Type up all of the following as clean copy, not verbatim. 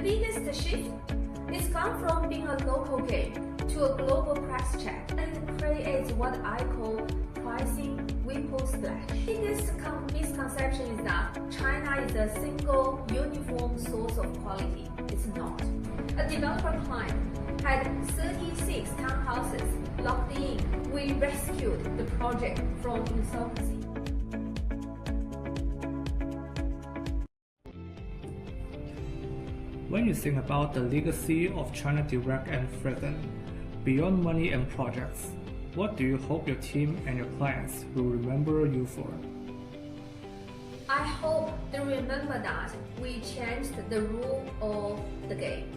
biggest shift is gone from being a local game to a global price check, and it creates what I call pricing whipple splash. The biggest misconception is that China is a single, uniform source of quality. It's not. A developer client had 36 townhouses locked in. We rescued the project from insolvency. When you think about the legacy of ChinaDirect and Frethan, beyond money and projects, what do you hope your team and your clients will remember you for? I hope they remember that we changed the rule of the game,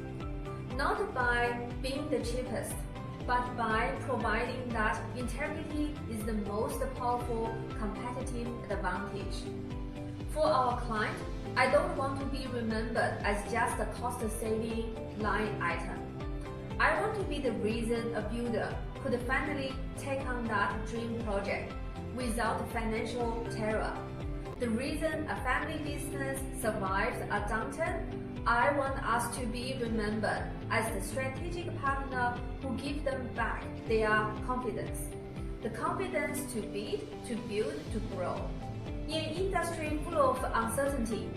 not by being the cheapest, but by providing that integrity is the most powerful competitive advantage. For our client, I don't want to be remembered as just a cost-saving line item. I want to be the reason a builder could finally take on that dream project without financial terror. The reason a family business survives a downturn. I want us to be remembered as the strategic partner who give them back their confidence. The confidence to bid, to build, to grow. In an industry full of uncertainty,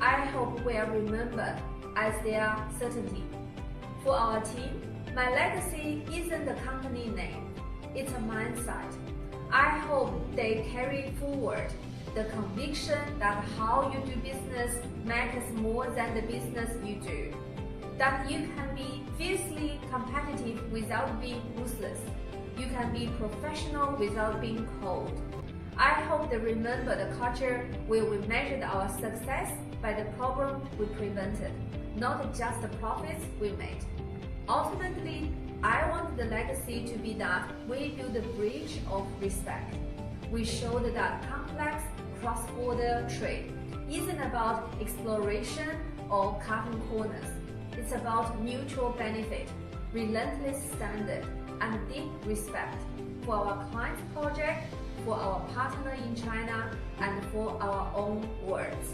I hope we are remembered as their certainty. For our team, my legacy isn't the company name, it's a mindset. I hope they carry forward the conviction that how you do business matters more than the business you do. That you can be fiercely competitive without being ruthless. You can be professional without being cold. I hope they remember the culture where we measured our success by the problem we prevented, not just the profits we made. Ultimately, I want the legacy to be that we built a bridge of respect. We showed that complex cross-border trade isn't about exploration or cutting corners. It's about mutual benefit, relentless standard, and deep respect for our client's project, for our partner in China, and for our own words.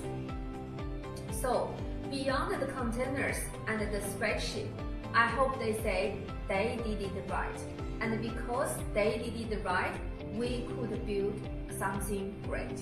So, beyond the containers and the spreadsheet, I hope they say they did it right. And because they did it right, we could build something great.